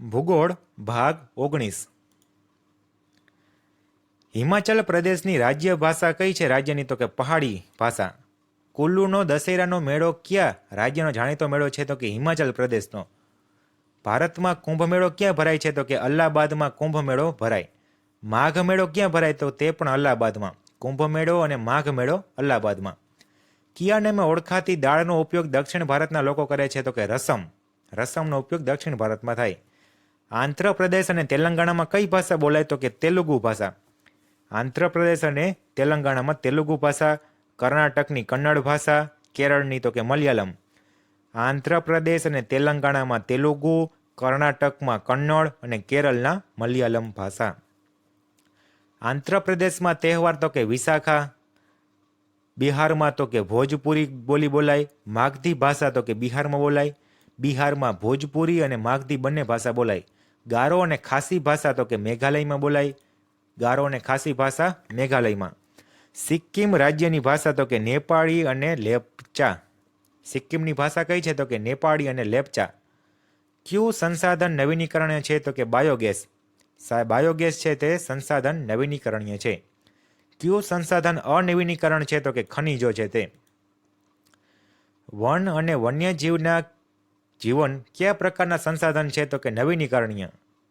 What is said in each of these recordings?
ભૂગોળ ભાગ 19. હિમાચલ પ્રદેશની રાજ્ય ભાષા કઈ છે? રાજ્યની તો કે પહાડી ભાષા. કુલ્લુનો દશેરાનો મેળો ક્યાં રાજ્યનો જાણીતો મેળો છે? તો કે હિમાચલ પ્રદેશનો. ભારતમાં કુંભ મેળો ક્યાં ભરાય છે? તો કે અલ્હાબાદમાં કુંભ મેળો ભરાય. માઘ મેળો ક્યાં ભરાય? તો તે પણ અલ્હાબાદમાં. કુંભ મેળો અને માઘ મેળો અલ્હાબાદમાં. કયા નામે ઓળખાતી દાળનો ઉપયોગ દક્ષિણ ભારતના લોકો કરે છે? તો કે રસમ. રસમનો ઉપયોગ દક્ષિણ ભારતમાં થાય. આંધ્રપ્રદેશ અને તેલંગાણામાં કઈ ભાષા બોલાય? તો કે તેલુગુ ભાષા. આંધ્રપ્રદેશ અને તેલંગાણામાં તેલુગુ ભાષા, કર્ણાટકની કન્નડ ભાષા, કેરળની તો કે મલયાલમ. આંધ્રપ્રદેશ અને તેલંગાણામાં તેલુગુ, કર્ણાટકમાં કન્નડ અને કેરળના મલયાલમ ભાષા. આંધ્રપ્રદેશમાં તહેવાર તો કે વિશાખા. બિહારમાં તો કે ભોજપુરી બોલી બોલાય. માગધી ભાષા તો કે બિહારમાં બોલાય. બિહારમાં ભોજપુરી અને માગધી બંને ભાષા બોલાય. ગારો અને ખાસી ભાષા તો કે મેઘાલયમાં બોલાય. ગારો અને ખાસી ભાષા મેઘાલયમાં. સિક્કિમ રાજ્યની ભાષા તો કે નેપાળી અને લેપ્ચા. સિક્કિમની ભાષા કઈ છે? તો કે નેપાળી અને લેપ્ચા. કયું સંસાધન નવીનીકરણીય છે? તો કે બાયોગેસ. બાયોગેસ છે તે સંસાધન નવીનીકરણીય છે. કયું સંસાધન અનવીનીકરણ છે? તો કે ખનિજો છે તે. વન અને વન્યજીવના જીવન કયા પ્રકારના સંસાધન છે? તો કે નવીનીકરણીય.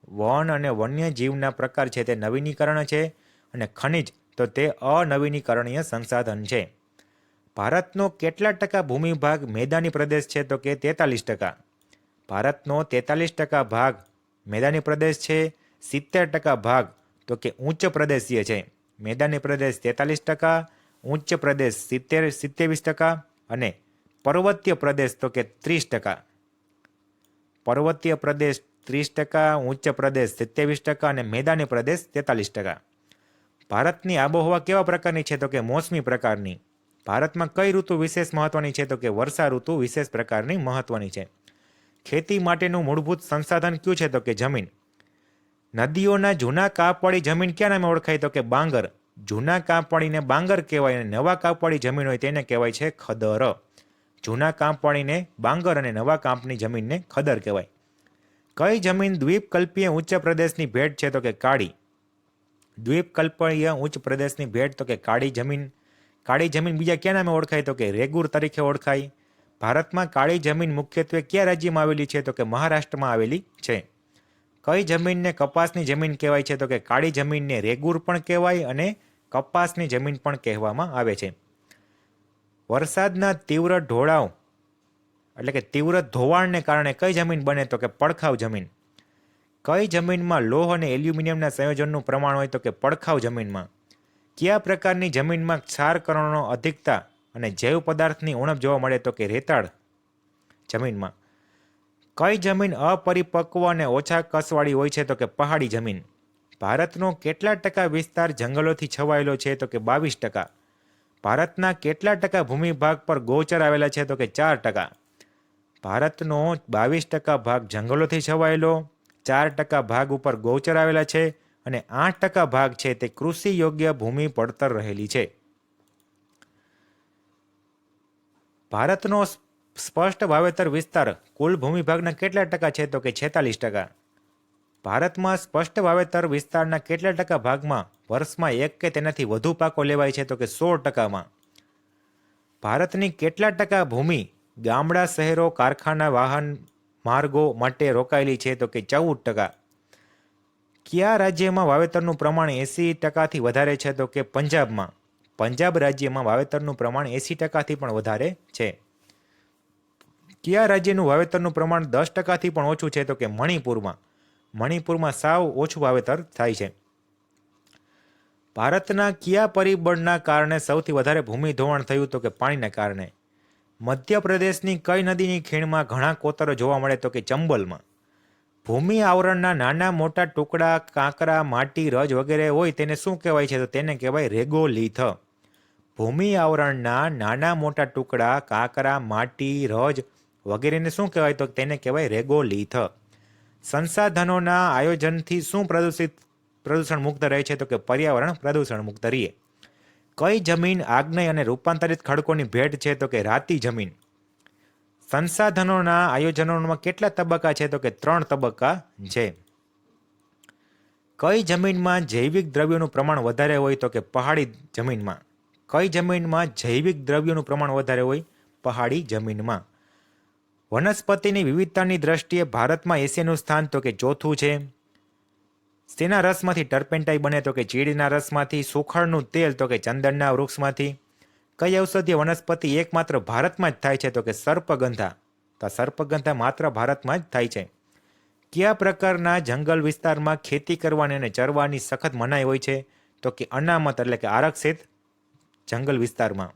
વન અને વન્યજીવના પ્રકાર છે તે નવીનીકરણ છે અને ખનિજ તો તે અનવીનીકરણીય સંસાધન છે. ભારતનો કેટલા ટકા ભૂમિભાગ મેદાની પ્રદેશ છે? તો કે 43%. ભારતનો 43% ભાગ મેદાની પ્રદેશ છે. 70% ભાગ તો કે ઉચ્ચ પ્રદેશીય છે. મેદાની પ્રદેશ 43%, ઉચ્ચ પ્રદેશ 27% અને પર્વતીય પ્રદેશ તો કે 30%. પર્વતીય પ્રદેશ 30%, ઉચ્ચ પ્રદેશ 27% અને મેદાની પ્રદેશ 43%. ભારતની આબોહવા કેવા પ્રકારની છે? તો કે મોસમી પ્રકારની. ભારતમાં કઈ ઋતુ વિશેષ મહત્વની છે? તો કે વર્ષા ઋતુ વિશેષ પ્રકારની મહત્વની છે. ખેતી માટેનું મૂળભૂત સંસાધન કયું છે? તો કે જમીન. નદીઓના જૂના કાપવાળી જમીન ક્યાં નામે ઓળખાય? તો કે બાંગર. જૂના કાપવાળીને બાંગર કહેવાય અને નવા કાપવાળી જમીન હોય તેને કહેવાય છે ખદર. જૂના કાંપવાળીને બાંગર અને નવા કાંપની જમીનને ખદર કહેવાય. કઈ જમીન દ્વીપકલ્પીય ઉચ્ચ પ્રદેશની ભેટ છે? તો કે કાળી. દ્વીપકલ્પીય ઉચ્ચ પ્રદેશની ભેટ તો કે કાળી જમીન. કાળી જમીન બીજા ક્યાં નામે ઓળખાય? તો કે રેગુર તરીકે ઓળખાય. ભારતમાં કાળી જમીન મુખ્યત્વે કયા રાજ્યમાં આવેલી છે? તો કે મહારાષ્ટ્રમાં આવેલી છે. કઈ જમીનને કપાસની જમીન કહેવાય છે? તો કે કાળી જમીનને રેગુર પણ કહેવાય અને કપાસની જમીન પણ કહેવામાં આવે છે. વરસાદના તીવ્ર ઢોળાવ એટલે કે તીવ્ર ધોવાણને કારણે કઈ જમીન બને? તો કે પડખાવ જમીન. કઈ જમીનમાં લોહ અને એલ્યુમિનિયમના સંયોજનનું પ્રમાણ હોય? તો કે પડખાવ જમીનમાં. કયા પ્રકારની જમીનમાં ક્ષારકણોનો અધિકતા અને જૈવ પદાર્થની ઉણપ જોવા મળે? તો કે રેતાળ જમીનમાં. કઈ જમીન અપરિપક્વ અને ઓછા કસવાળી હોય છે? તો કે પહાડી જમીન. ભારતનો કેટલા ટકા વિસ્તાર જંગલોથી છવાયેલો છે? તો કે 22%. ભારતના કેટલા ટકા ભૂમિભાગ પર ગૌચર આવેલા છે? તો કે 4%. ભારતનો 22% ભાગ જંગલોથી છવાયેલો, 4% ભાગ ઉપર ગૌચર આવેલા છે અને 8% ભાગ છે તે કૃષિ યોગ્ય ભૂમિ પડતર રહેલી છે. ભારતનો સ્પષ્ટ વાવેતર વિસ્તાર કુલ ભૂમિભાગના કેટલા ટકા છે? તો કે 46%. ભારતમાં સ્પષ્ટ વાવેતર વિસ્તારના કેટલા ટકા ભાગમાં વર્ષમાં એક કે તેનાથી વધુ પાકો લેવાય છે? તો કે 16%માં. ભારતની કેટલા ટકા ભૂમિ ગામડા, શહેરો, કારખાના, વાહન માર્ગો માટે રોકાયેલી છે? તો કે 14%. કયા રાજ્યમાં વાવેતરનું પ્રમાણ 80%થી વધારે છે? તો કે પંજાબમાં. પંજાબ રાજ્યમાં વાવેતરનું પ્રમાણ 80%થી પણ વધારે છે. કયા રાજ્યનું વાવેતરનું પ્રમાણ 10%થી પણ ઓછું છે? તો કે મણિપુરમાં. મણિપુરમાં સાવ ઓછું વાવેતર થાય છે. ભારતના કયા પરિબળના કારણે સૌથી વધારે ભૂમિ ધોવાણ થયું? તો કે પાણીના કારણે. મધ્યપ્રદેશની કઈ નદીની ખીણમાં ઘણા કોતરો જોવા મળે? તો કે ચંબલમાં. ભૂમિ આવરણના નાના મોટા ટુકડા, કાંકરા, માટી, રજ વગેરે હોય તેને શું કહેવાય છે? તો તેને કહેવાય રેગોલીથ. ભૂમિ આવરણના નાના મોટા ટુકડા, કાંકરા, માટી, રજ વગેરેને શું કહેવાય? તો તેને કહેવાય રેગોલીથ. સંસાધનોના આયોજનથી શું પ્રદૂષણ મુક્ત રહે છે? તો કે પર્યાવરણ પ્રદૂષણ મુક્ત રહે. કઈ જમીન આગ્નેય અને રૂપાંતરિત ખડકોની ભેટ છે? તો કે રાતી જમીન. સંસાધનોના આયોજનોમાં કેટલા તબક્કા છે? તો કે 3 તબક્કા છે. કઈ જમીનમાં જૈવિક દ્રવ્યોનું પ્રમાણ વધારે હોય? તો કે પહાડી જમીનમાં. કઈ જમીનમાં જૈવિક દ્રવ્યોનું પ્રમાણ વધારે હોય? પહાડી જમીનમાં. વનસ્પતિની વિવિધતાની દ્રષ્ટિએ ભારતમાં એશિયાનું સ્થાન તો કે 4થું છે. શેના રસમાંથી ટર્પેન્ટાઇન બને? તો કે ચીડના રસમાંથી. સુખડનું તેલ તો કે ચંદનના વૃક્ષમાંથી. કઈ ઔષધીય વનસ્પતિ એકમાત્ર ભારતમાં જ થાય છે? તો કે સર્પગંધા. તો સર્પગંધા માત્ર ભારતમાં જ થાય છે. કયા પ્રકારના જંગલ વિસ્તારમાં ખેતી કરવાની અને ચરવાની સખત મનાઈ હોય છે? તો કે અનામત એટલે કે આરક્ષિત જંગલ વિસ્તારમાં.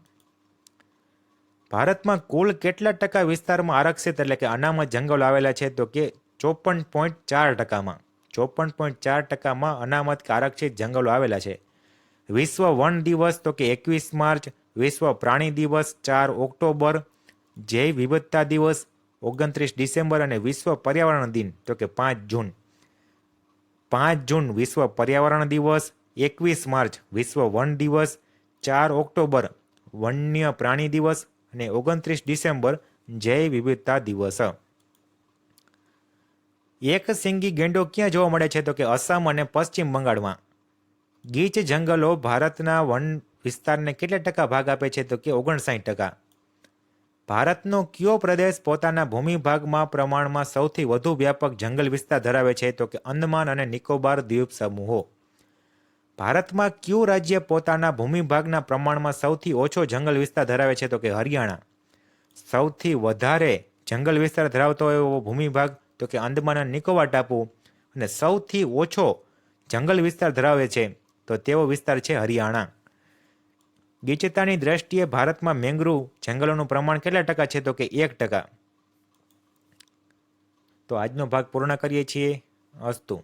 ભારતમાં કુલ કેટલા ટકા વિસ્તારમાં આરક્ષિત એટલે કે અનામત જંગલો આવેલા છે? તો કે 54.4%. 54.4%માં અનામત કે આરક્ષિત જંગલો આવેલા છે. વિશ્વ વન દિવસ તો કે 21 માર્ચ, વિશ્વ પ્રાણી દિવસ 4 ઓક્ટોબર, જૈવ વિવિધતા દિવસ 29 ડિસેમ્બર અને વિશ્વ પર્યાવરણ દિન તો કે 5 જૂન. 5 જૂન વિશ્વ પર્યાવરણ દિવસ, 21 માર્ચ વિશ્વ વન દિવસ, 4 ઓક્ટોબર વન્ય પ્રાણી દિવસ અને 29 ડિસેમ્બર જૈવ વિવિધતા દિવસ. એક સિંગી ગેંડો ક્યાં જોવા મળે છે? તો કે અસમ અને પશ્ચિમ બંગાળમાં. ગીચ જંગલો ભારતના વન વિસ્તારને કેટલા ટકા ભાગ આપે છે? તો કે 59%. ભારતનો કયો પ્રદેશ પોતાના ભૂમિભાગમાં પ્રમાણમાં સૌથી વધુ વ્યાપક જંગલ વિસ્તાર ધરાવે છે? તો કે અંદમાન અને નિકોબાર દ્વીપ સમૂહો. ભારતમાં કયું રાજ્ય પોતાના ભૂમિભાગના પ્રમાણમાં સૌથી ઓછો જંગલ વિસ્તાર ધરાવે છે? તો કે હરિયાણા. સૌથી વધારે જંગલ વિસ્તાર ધરાવતો એવો ભૂમિભાગ તો કે અંદમાન અને નિકોબાર ટાપુ, અને સૌથી ઓછો જંગલ વિસ્તાર ધરાવે છે તો તેવો વિસ્તાર છે હરિયાણા. ગીચતાની દ્રષ્ટિએ ભારતમાં મેંગ્રુવ જંગલોનું પ્રમાણ કેટલા ટકા છે? તો કે 1%. તો આજનો ભાગ પૂર્ણ કરીએ છીએ. અસ્તુ.